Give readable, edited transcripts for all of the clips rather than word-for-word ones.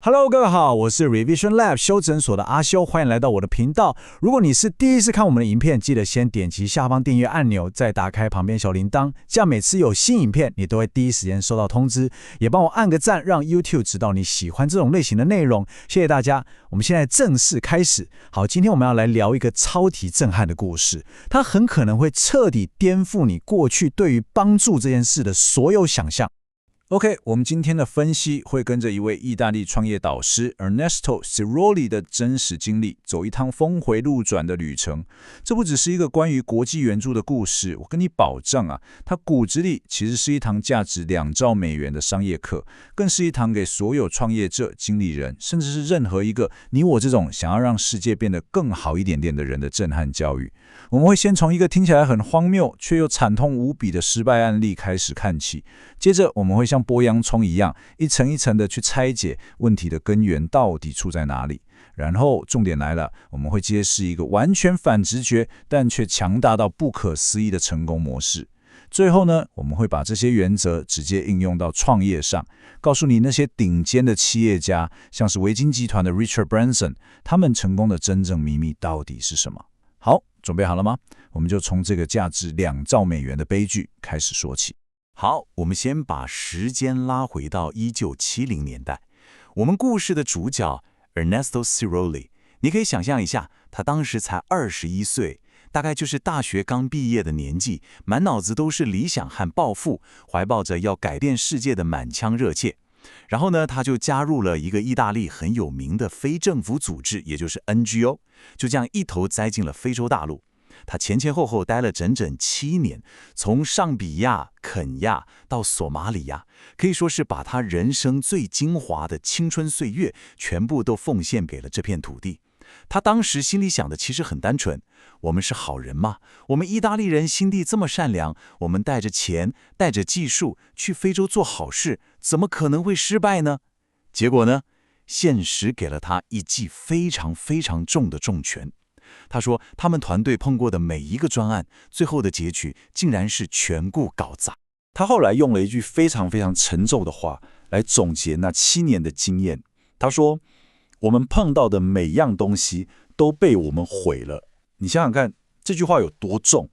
Hello，各位好，我是 Revision Lab 修诊所的阿修，欢迎来到我的频道。如果你是第一次看我们的影片，记得先点击下方订阅按钮，再打开旁边小铃铛，这样每次有新影片，你都会第一时间收到通知。也帮我按个赞，让 YouTube 知道你喜欢这种类型的内容。谢谢大家。我们现在正式开始。好，今天我们要来聊一个超级震撼的故事，它很可能会彻底颠覆你过去对于帮助这件事的所有想象。OK， 我们今天的分析会跟着一位意大利创业导师 Ernesto Sirolli 的真实经历，走一趟峰回路转的旅程。这不只是一个关于国际援助的故事，我跟你保证啊，它骨子里其实是一堂价值2兆美元的商业课，更是一堂给所有创业者、经理人，甚至是任何一个你我这种想要让世界变得更好一点点的人的震撼教育。我们会先从一个听起来很荒谬却又惨痛无比的失败案例开始看起，接着我们会像剥洋葱一样一层一层的去拆解问题的根源到底出在哪里，然后重点来了，我们会揭示一个完全反直觉但却强大到不可思议的成功模式。最后呢，我们会把这些原则直接应用到创业上，告诉你那些顶尖的企业家，像是维京集团的 Richard Branson， 他们成功的真正秘密到底是什么。好，准备好了吗？我们就从这个价值2兆美元的悲剧开始说起。好，我们先把时间拉回到1970年代。我们故事的主角 Ernesto Sirolli， 你可以想象一下，他当时才21岁，大概就是大学刚毕业的年纪，满脑子都是理想和抱负，怀抱着要改变世界的满腔热切。然后呢，他就加入了一个意大利很有名的非政府组织，也就是 NGO， 就这样一头栽进了非洲大陆。他前前后后待了整整7年，从上比亚、肯亚到索马里亚，可以说是把他人生最精华的青春岁月全部都奉献给了这片土地。他当时心里想的其实很单纯，我们是好人嘛，我们意大利人心地这么善良，我们带着钱带着技术去非洲做好事，怎么可能会失败呢？结果呢，现实给了他一记非常非常重的重拳。他说他们团队碰过的每一个专案，最后的结局竟然是全部搞砸。他后来用了一句非常非常沉重的话来总结那7年的经验。他说，我们碰到的每样东西都被我们毁了。你想想看，这句话有多重？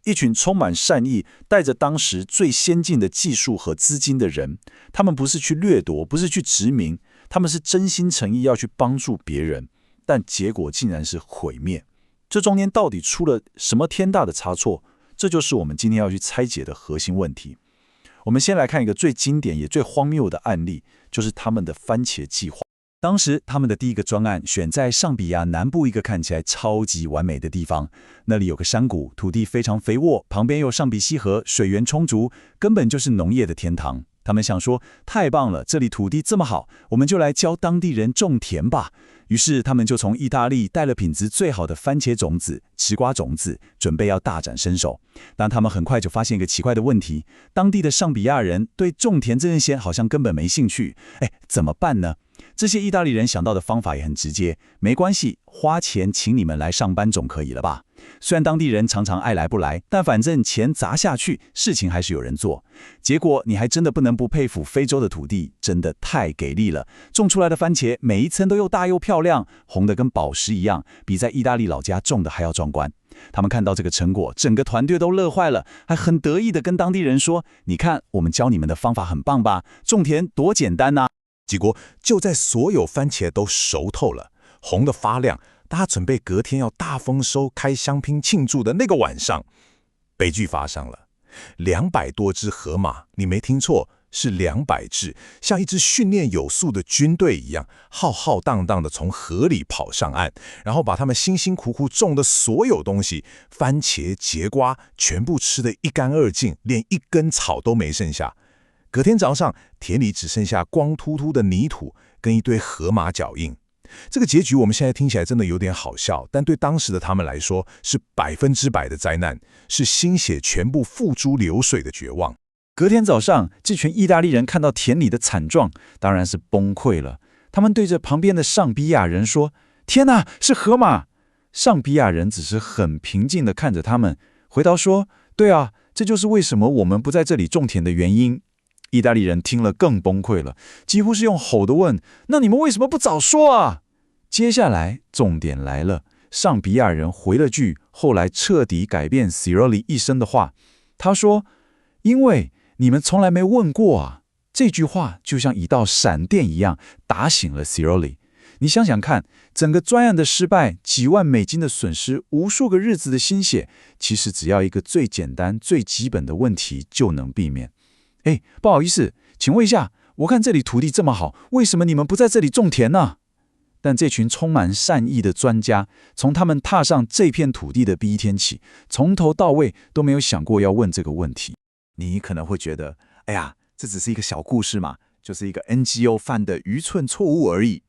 一群充满善意，带着当时最先进的技术和资金的人，他们不是去掠夺，不是去殖民，他们是真心诚意要去帮助别人，但结果竟然是毁灭。这中间到底出了什么天大的差错？这就是我们今天要去拆解的核心问题。我们先来看一个最经典也最荒谬的案例，就是他们的番茄计划。当时他们的第一个专案选在上比亚南部一个看起来超级完美的地方，那里有个山谷，土地非常肥沃，旁边有上比溪河，水源充足，根本就是农业的天堂。他们想说，太棒了，这里土地这么好，我们就来教当地人种田吧。于是他们就从意大利带了品质最好的番茄种子、吃瓜种子，准备要大展身手。但他们很快就发现一个奇怪的问题，当地的上比亚人对种田这件事好像根本没兴趣。怎么办呢？这些意大利人想到的方法也很直接，没关系，花钱请你们来上班总可以了吧？虽然当地人常常爱来不来，但反正钱砸下去，事情还是有人做。结果你还真的不能不佩服非洲的土地，真的太给力了。种出来的番茄每一层都又大又漂亮，红得跟宝石一样，比在意大利老家种的还要壮观。他们看到这个成果，整个团队都乐坏了，还很得意地跟当地人说，你看，我们教你们的方法很棒吧？种田多简单啊。结果就在所有番茄都熟透了，红得发亮，大家准备隔天要大丰收开香槟庆祝的那个晚上，悲剧发生了。200多只河马，你没听错，是200只，像一支训练有素的军队一样，浩浩荡荡地从河里跑上岸，然后把他们辛辛苦苦种的所有东西，番茄、节瓜，全部吃得一干二净，连一根草都没剩下。隔天早上，田里只剩下光秃秃的泥土跟一堆河马脚印。这个结局我们现在听起来真的有点好笑，但对当时的他们来说是100%的灾难，是心血全部付诸流水的绝望。隔天早上，这群意大利人看到田里的惨状，当然是崩溃了。他们对着旁边的上比亚人说：“天哪，是河马！”上比亚人只是很平静地看着他们，回答说：“对啊，这就是为什么我们不在这里种田的原因。”意大利人听了更崩溃了，几乎是用吼的问：“那你们为什么不早说啊？”接下来重点来了，上比亚人回了句后来彻底改变 Ciroli 一生的话。他说：“因为你们从来没问过啊。”这句话就像一道闪电一样打醒了 Ciroli。你想想看，整个专案的失败，几万美金的损失，无数个日子的心血，其实只要一个最简单、最基本的问题就能避免。哎，不好意思，请问一下，我看这里土地这么好，为什么你们不在这里种田呢？但这群充满善意的专家，从他们踏上这片土地的第一天起，从头到尾都没有想过要问这个问题。你可能会觉得，哎呀，这只是一个小故事嘛，就是一个 NGO 犯的愚蠢错误而已。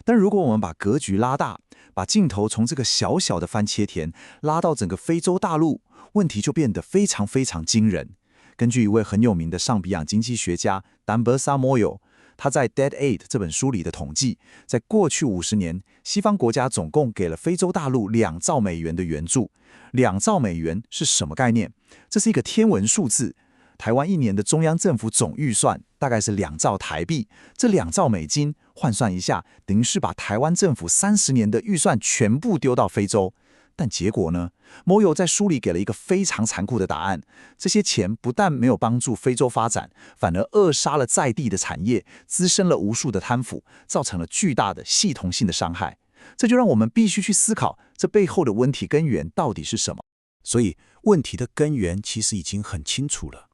但如果我们把格局拉大，把镜头从这个小小的番茄田拉到整个非洲大陆，问题就变得非常非常惊人。根据一位很有名的上比亚经济学家 Dambisa Moyo， 他在《Dead Aid》这本书里的统计，在过去50年，西方国家总共给了非洲大陆2兆美元的援助。2兆美元是什么概念？这是一个天文数字。台湾一年的中央政府总预算大概是2兆台币，这2兆美金换算一下，等于是把台湾政府30年的预算全部丢到非洲。但结果呢？某友在书里给了一个非常残酷的答案：这些钱不但没有帮助非洲发展，反而扼杀了在地的产业，滋生了无数的贪腐，造成了巨大的系统性的伤害。这就让我们必须去思考，这背后的问题根源到底是什么？所以，问题的根源其实已经很清楚了。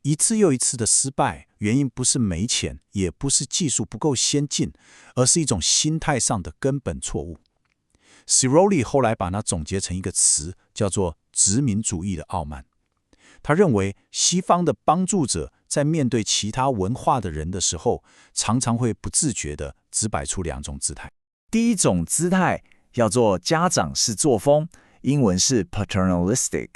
一次又一次的失败，原因不是没钱，也不是技术不够先进，而是一种心态上的根本错误。Ciroli 后来把它总结成一个词，叫做殖民主义的傲慢。他认为西方的帮助者在面对其他文化的人的时候，常常会不自觉地只摆出2种姿态。第一种姿态叫做家长式作风，英文是 paternalistic。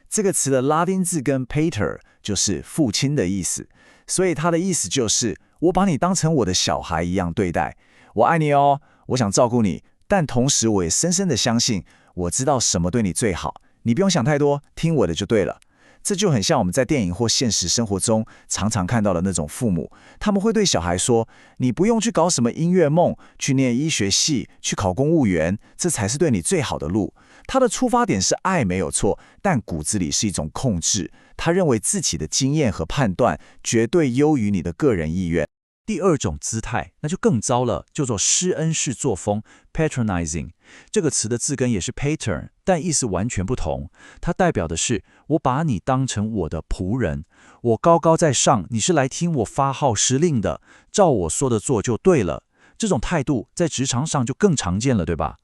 这个词的拉丁字根 pater 就是父亲的意思，所以它的意思就是我把你当成我的小孩一样对待，我爱你哦，我想照顾你，但同时我也深深的相信，我知道什么对你最好，你不用想太多，听我的就对了。这就很像我们在电影或现实生活中常常看到的那种父母，他们会对小孩说，你不用去搞什么音乐梦，去念医学系，去考公务员，这才是对你最好的路。他的出发点是爱没有错，但骨子里是一种控制，他认为自己的经验和判断绝对优于你的个人意愿。第二种姿态，那就更糟了，叫做施恩式作风 patronizing。 这个词的字根也是 patern， 但意思完全不同。它代表的是我把你当成我的仆人，我高高在上，你是来听我发号施令的，照我说的做就对了。这种态度在职场上就更常见了，对吧？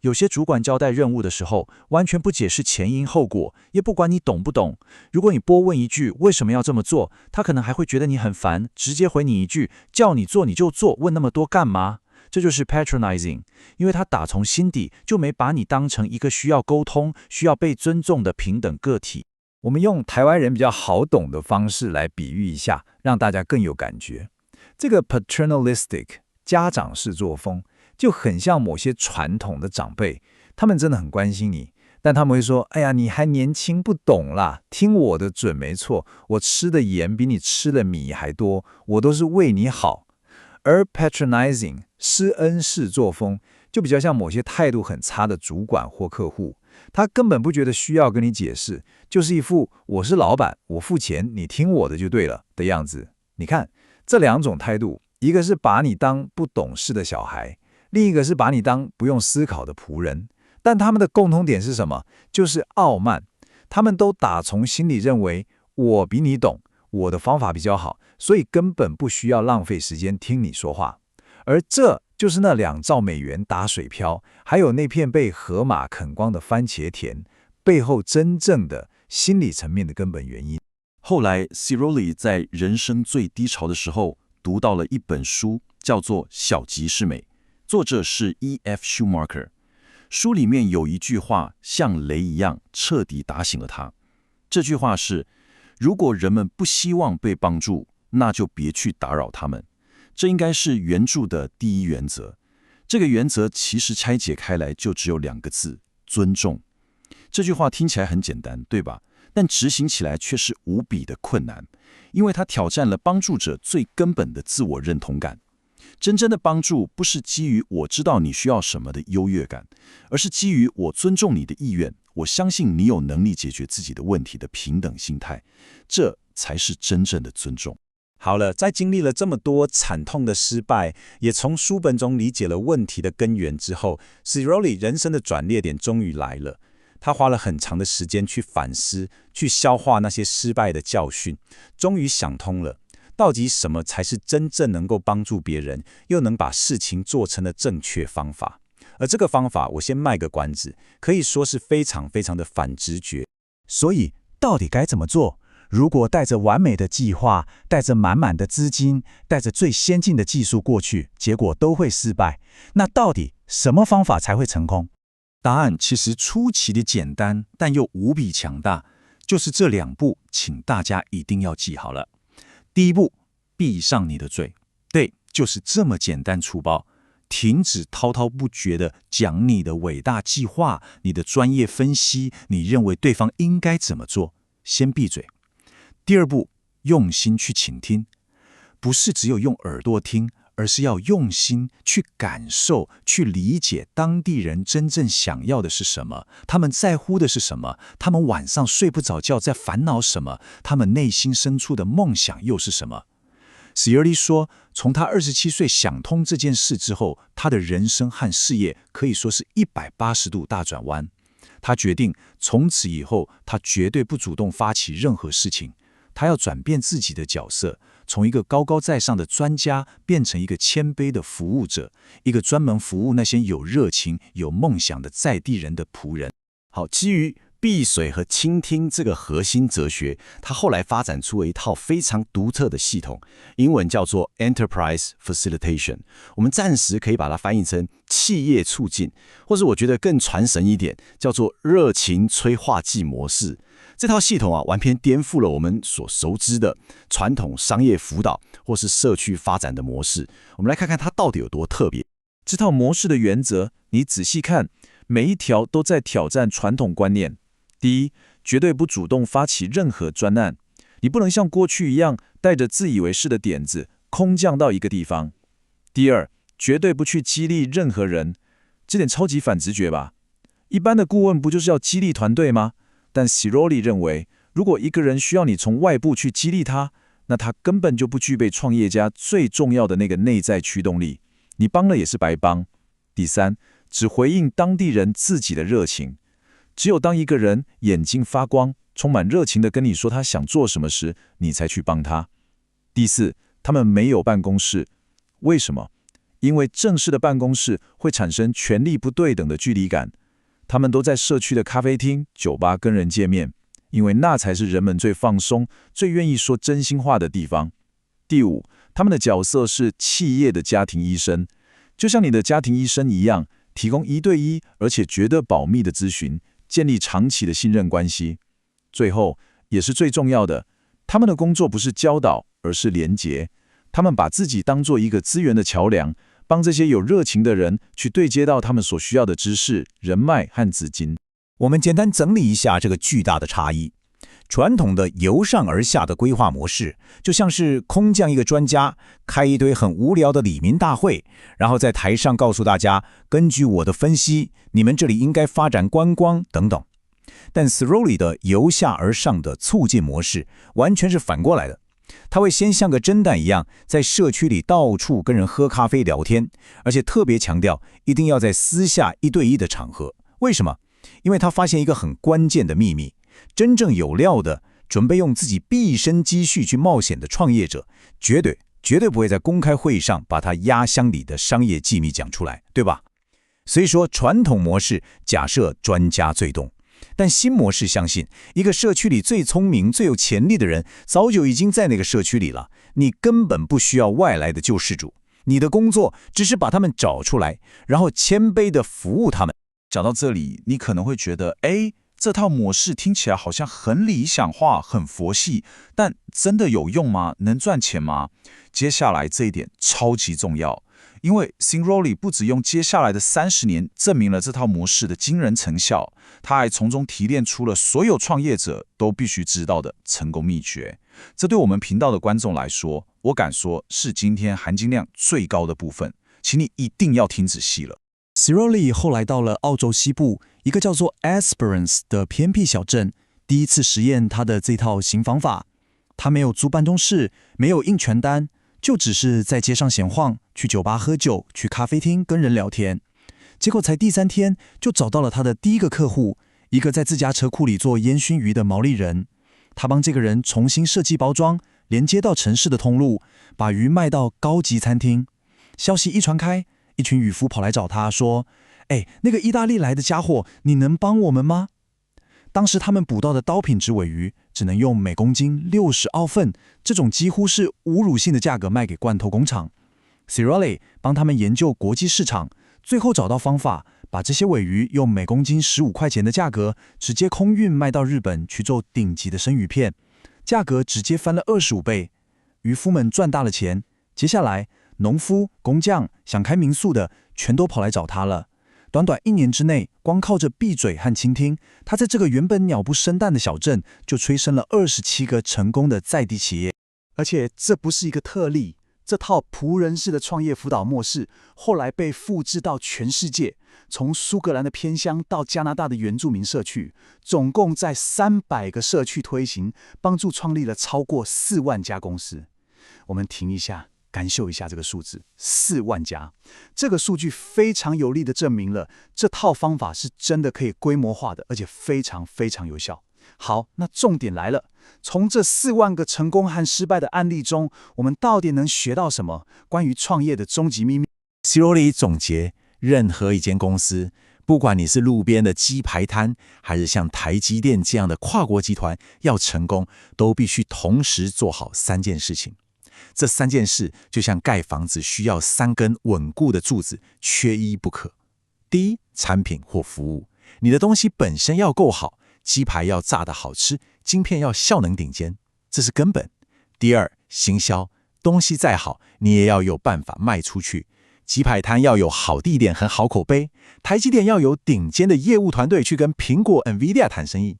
有些主管交代任务的时候，完全不解释前因后果，也不管你懂不懂。如果你多问一句为什么要这么做，他可能还会觉得你很烦，直接回你一句叫你做你就做，问那么多干嘛？这就是 patronizing， 因为他打从心底就没把你当成一个需要沟通、需要被尊重的平等个体。我们用台湾人比较好懂的方式来比喻一下，让大家更有感觉。这个 paternalistic 家长式作风就很像某些传统的长辈，他们真的很关心你，但他们会说，哎呀，你还年轻不懂啦，听我的准没错，我吃的盐比你吃的米还多，我都是为你好。而 patronizing 施恩式作风就比较像某些态度很差的主管或客户，他根本不觉得需要跟你解释，就是一副我是老板，我付钱，你听我的就对了的样子。你看这2种态度，一个是把你当不懂事的小孩，另一个是把你当不用思考的仆人，但他们的共同点是什么？就是傲慢。他们都打从心里认为我比你懂，我的方法比较好，所以根本不需要浪费时间听你说话。而这就是那2兆美元打水漂，还有那片被河马啃光的番茄田背后真正的心理层面的根本原因。后来 Ciroli 在人生最低潮的时候读到了一本书，叫做《小吉士美》，作者是 E.F. Schumacher。 书里面有一句话像雷一样彻底打醒了他。这句话是，如果人们不希望被帮助，那就别去打扰他们。这应该是援助的第一原则。这个原则其实拆解开来就只有2个字：尊重。这句话听起来很简单，对吧？但执行起来却是无比的困难，因为它挑战了帮助者最根本的自我认同感。真正的帮助不是基于我知道你需要什么的优越感，而是基于我尊重你的意愿，我相信你有能力解决自己的问题的平等心态，这才是真正的尊重。好了，在经历了这么多惨痛的失败，也从书本中理解了问题的根源之后， Ciroli 人生的转捩点终于来了。他花了很长的时间去反思，去消化那些失败的教训，终于想通了，到底什么才是真正能够帮助别人，又能把事情做成的正确方法。而这个方法，我先卖个关子，可以说是非常非常的反直觉。所以，到底该怎么做？如果带着完美的计划，带着满满的资金，带着最先进的技术过去，结果都会失败。那到底什么方法才会成功？答案其实出奇的简单，但又无比强大，就是这2步，请大家一定要记好了。第一步，闭上你的嘴。对，就是这么简单粗暴。停止滔滔不绝地讲你的伟大计划，你的专业分析，你认为对方应该怎么做，先闭嘴。第二步，用心去倾听，不是只有用耳朵听，而是要用心去感受，去理解当地人真正想要的是什么，他们在乎的是什么，他们晚上睡不着觉在烦恼什么，他们内心深处的梦想又是什么。Ciroli 说，从他27岁想通这件事之后，他的人生和事业可以说是180度大转弯。他决定从此以后，他绝对不主动发起任何事情，他要转变自己的角色，从一个高高在上的专家变成一个谦卑的服务者，一个专门服务那些有热情、有梦想的在地人的仆人。好，基于闭嘴和倾听这个核心哲学，他后来发展出了一套非常独特的系统，英文叫做 Enterprise Facilitation， 我们暂时可以把它翻译成企业促进，或者我觉得更传神一点，叫做热情催化剂模式。这套系统完全颠覆了我们所熟知的传统商业辅导或是社区发展的模式。我们来看看它到底有多特别。这套模式的原则，你仔细看，每一条都在挑战传统观念。第一，绝对不主动发起任何专案，你不能像过去一样带着自以为是的点子空降到一个地方。第二，绝对不去激励任何人，这点超级反直觉吧？一般的顾问不就是要激励团队吗？但 Ciroli 认为，如果一个人需要你从外部去激励他，那他根本就不具备创业家最重要的那个内在驱动力，你帮了也是白帮。第三，只回应当地人自己的热情。只有当一个人眼睛发光，充满热情地跟你说他想做什么时，你才去帮他。第四，他们没有办公室。为什么？因为正式的办公室会产生权力不对等的距离感。他们都在社区的咖啡厅、酒吧跟人见面，因为那才是人们最放松、最愿意说真心话的地方。第五，他们的角色是企业的家庭医生，就像你的家庭医生一样，提供1对1而且绝对保密的咨询，建立长期的信任关系。最后，也是最重要的，他们的工作不是教导，而是连结。他们把自己当作一个资源的桥梁，帮这些有热情的人去对接到他们所需要的知识、人脉和资金。我们简单整理一下这个巨大的差异。传统的由上而下的规划模式，就像是空降一个专家，开一堆很无聊的李民大会，然后在台上告诉大家，根据我的分析，你们这里应该发展观光等等。但 Ciroli 的由下而上的促进模式，完全是反过来的。他会先像个侦探一样，在社区里到处跟人喝咖啡聊天，而且特别强调一定要在私下1对1的场合。为什么？因为他发现一个很关键的秘密，真正有料的，准备用自己毕生积蓄去冒险的创业者，绝对不会在公开会议上把他压箱底的商业机密讲出来，对吧？所以说，传统模式假设专家最懂，但新模式相信一个社区里最聪明、最有潜力的人早就已经在那个社区里了，你根本不需要外来的救世主，你的工作只是把他们找出来，然后谦卑地服务他们。讲到这里，你可能会觉得，这套模式听起来好像很理想化、很佛系，但真的有用吗？能赚钱吗？接下来这一点超级重要，因为 Ciroli 不只用接下来的30年证明了这套模式的惊人成效，他还从中提炼出了所有创业者都必须知道的成功秘诀。这对我们频道的观众来说，我敢说是今天含金量最高的部分，请你一定要听仔细了。Ciroli 后来到了澳洲西部一个叫做 Esperance 的偏僻小镇，第一次实验他的这套新方法。他没有租办公室，没有印传单，就只是在街上闲晃，去酒吧喝酒，去咖啡厅跟人聊天。结果才第3天就找到了他的第一个客户，一个在自家车库里做烟熏鱼的毛利人。他帮这个人重新设计包装，连接到城市的通路，把鱼卖到高级餐厅。消息一传开，一群渔夫跑来找他说：那个意大利来的家伙，你能帮我们吗？当时他们捕到的高品质鲔鱼只能用每公斤60澳分，这种几乎是侮辱性的价格卖给罐头工厂。Ciroli 帮他们研究国际市场，最后找到方法，把这些鲔鱼用每公斤15块钱的价格直接空运卖到日本去做顶级的生鱼片，价格直接翻了25倍。渔夫们赚大了钱，接下来农夫、工匠想开民宿的全都跑来找他了。短短1年之内，光靠着闭嘴和倾听，他在这个原本鸟不生蛋的小镇就催生了27个成功的在地企业。而且这不是一个特例，这套仆人式的创业辅导模式后来被复制到全世界，从苏格兰的偏乡到加拿大的原住民社区，总共在300个社区推行，帮助创立了超过4万家公司。我们停一下，感受一下这个数字，4万家。这个数据非常有力地证明了这套方法是真的可以规模化的，而且非常非常有效。好，那重点来了，从这4万个成功和失败的案例中，我们到底能学到什么关于创业的终极秘密？ Ciroli 总结，任何一间公司，不管你是路边的鸡排摊，还是像台积电这样的跨国集团，要成功都必须同时做好3件事情。这3件事就像盖房子需要3根稳固的柱子，缺一不可。第一，产品或服务，你的东西本身要够好，鸡排要炸得好吃，晶片要效能顶尖，这是根本。第二，行销，东西再好，你也要有办法卖出去。鸡排摊要有好地点和好口碑，台积电要有顶尖的业务团队去跟苹果、NVIDIA 谈生意。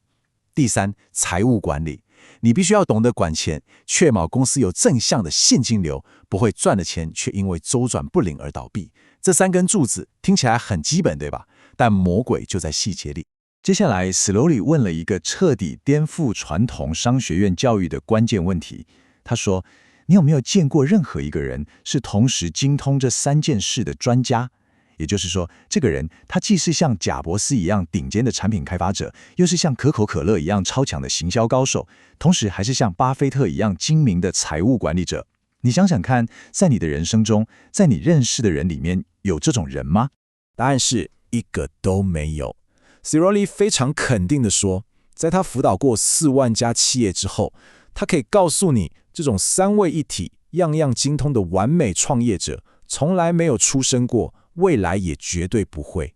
第三，财务管理，你必须要懂得管钱，确保公司有正向的现金流，不会赚了钱却因为周转不灵而倒闭。这3根柱子听起来很基本，对吧？但魔鬼就在细节里。接下来 Ciroli 问了一个彻底颠覆传统商学院教育的关键问题。他说，你有没有见过任何一个人是同时精通这3件事的专家？也就是说，这个人他既是像贾伯斯一样顶尖的产品开发者，又是像可口可乐一样超强的行销高手，同时还是像巴菲特一样精明的财务管理者。你想想看，在你的人生中，在你认识的人里面有这种人吗？答案是一个都没有。Ciroli 非常肯定地说，在他辅导过4万家企业之后，他可以告诉你，这种3位一体、样样精通的完美创业者，从来没有出生过，未来也绝对不会。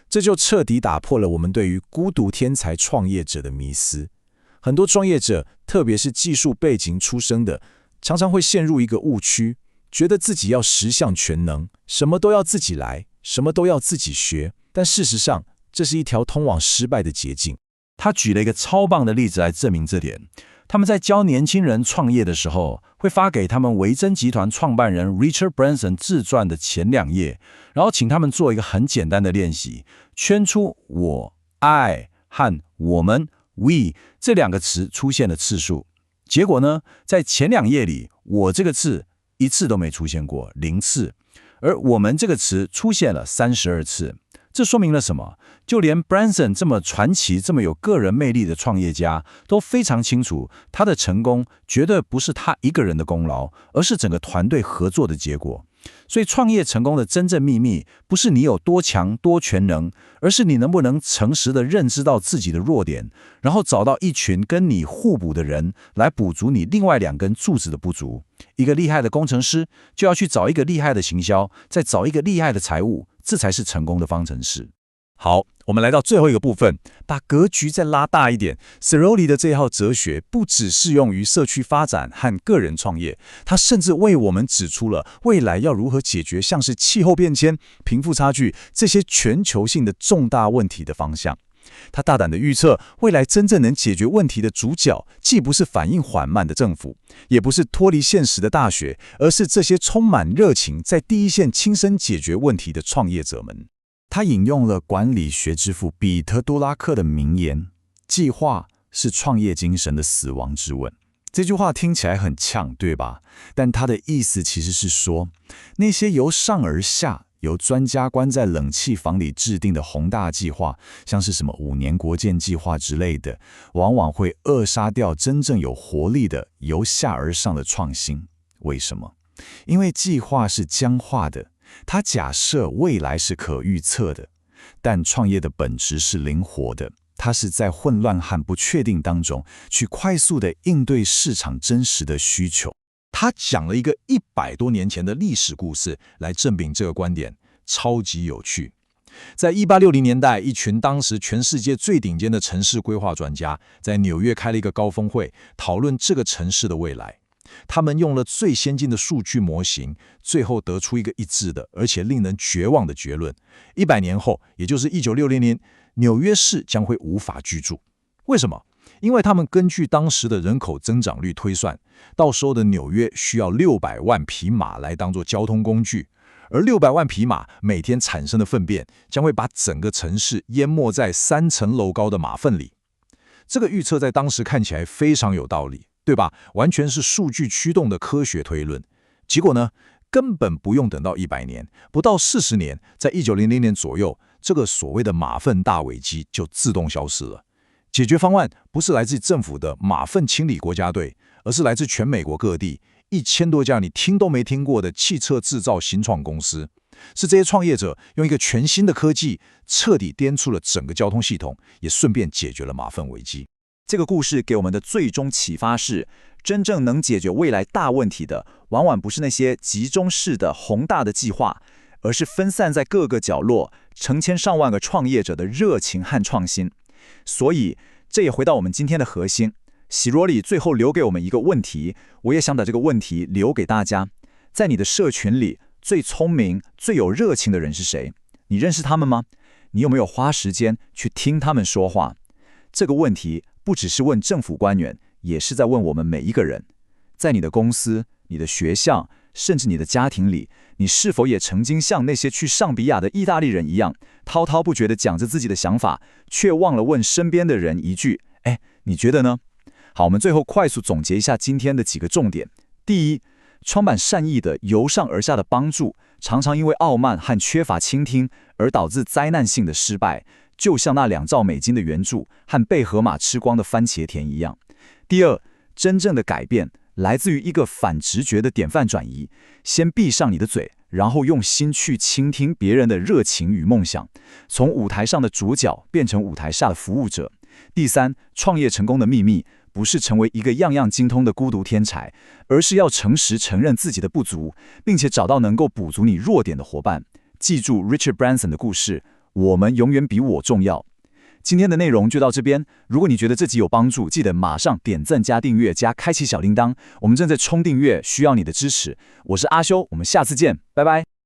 这就彻底打破了我们对于孤独天才创业者的迷思。很多创业者，特别是技术背景出身的，常常会陷入一个误区，觉得自己要10项全能，什么都要自己来，什么都要自己学。但事实上，这是一条通往失败的捷径。他举了一个超棒的例子来证明这点。他们在教年轻人创业的时候，会发给他们维珍集团创办人 Richard Branson 自传的前2页，然后请他们做一个很简单的练习，圈出我、I 和我们 we 这2个词出现的次数。结果呢，在前2页里，我这个字1次都没出现过，0次，而我们这个词出现了32次。这说明了什么？就连 Branson 这么传奇、这么有个人魅力的创业家，都非常清楚，他的成功绝对不是他一个人的功劳，而是整个团队合作的结果。所以创业成功的真正秘密，不是你有多强多全能，而是你能不能诚实地认知到自己的弱点，然后找到一群跟你互补的人，来补足你另外2根柱子的不足。一个厉害的工程师，就要去找一个厉害的行销，再找一个厉害的财务，这才是成功的方程式。好，我们来到最后一个部分，把格局再拉大一点。Ciroli 的这套哲学不只适用于社区发展和个人创业，它甚至为我们指出了未来要如何解决像是气候变迁、贫富差距这些全球性的重大问题的方向。他大胆地预测，未来真正能解决问题的主角，既不是反应缓慢的政府，也不是脱离现实的大学，而是这些充满热情、在第一线亲身解决问题的创业者们。他引用了管理学之父彼得·杜拉克的名言：“计划是创业精神的死亡之吻。”这句话听起来很呛，对吧？但他的意思其实是说，那些由上而下、由专家关在冷气房里制定的宏大计划，像是什么5年国建计划之类的，往往会扼杀掉真正有活力的由下而上的创新。为什么？因为计划是僵化的，它假设未来是可预测的，但创业的本质是灵活的，它是在混乱和不确定当中去快速地应对市场真实的需求。他讲了一个100多年前的历史故事来证明这个观点，超级有趣。在1860年代，一群当时全世界最顶尖的城市规划专家在纽约开了一个高峰会，讨论这个城市的未来。他们用了最先进的数据模型，最后得出一个一致的而且令人绝望的结论：100年后，也就是1960年，纽约市将会无法居住。为什么？因为他们根据当时的人口增长率推算，到时候的纽约需要600万匹马来当作交通工具，而600万匹马每天产生的粪便将会把整个城市淹没在3层楼高的马粪里。这个预测在当时看起来非常有道理，对吧？完全是数据驱动的科学推论。结果呢，根本不用等到100年，不到40年，在1900年左右，这个所谓的马粪大危机就自动消失了。解决方案不是来自政府的马粪清理国家队，而是来自全美国各地1000多家你听都没听过的汽车制造新创公司。是这些创业者用一个全新的科技，彻底颠覆了整个交通系统，也顺便解决了马粪危机。这个故事给我们的最终启发是，真正能解决未来大问题的，往往不是那些集中式的宏大的计划，而是分散在各个角落、成千上万个创业者的热情和创新。所以，这也回到我们今天的核心。喜若里最后留给我们一个问题，我也想把这个问题留给大家：在你的社群里，最聪明、最有热情的人是谁？你认识他们吗？你有没有花时间去听他们说话？这个问题不只是问政府官员，也是在问我们每一个人。在你的公司、你的学校，甚至你的家庭里，你是否也曾经像那些去上比亚的意大利人一样，滔滔不绝地讲着自己的想法，却忘了问身边的人一句：哎，你觉得呢？好，我们最后快速总结一下今天的几个重点。第一，充满善意的由上而下的帮助，常常因为傲慢和缺乏倾听而导致灾难性的失败，就像那$2兆的援助和被河马吃光的番茄田一样。第二，真正的改变来自于一个反直觉的典范转移，先闭上你的嘴，然后用心去倾听别人的热情与梦想，从舞台上的主角变成舞台下的服务者。第三，创业成功的秘密不是成为一个样样精通的孤独天才，而是要诚实承认自己的不足，并且找到能够补足你弱点的伙伴。记住 Richard Branson 的故事，我们永远比我重要。今天的内容就到这边，如果你觉得这集有帮助，记得马上点赞加订阅加开启小铃铛，我们正在冲订阅，需要你的支持。我是阿修，我们下次见，拜拜。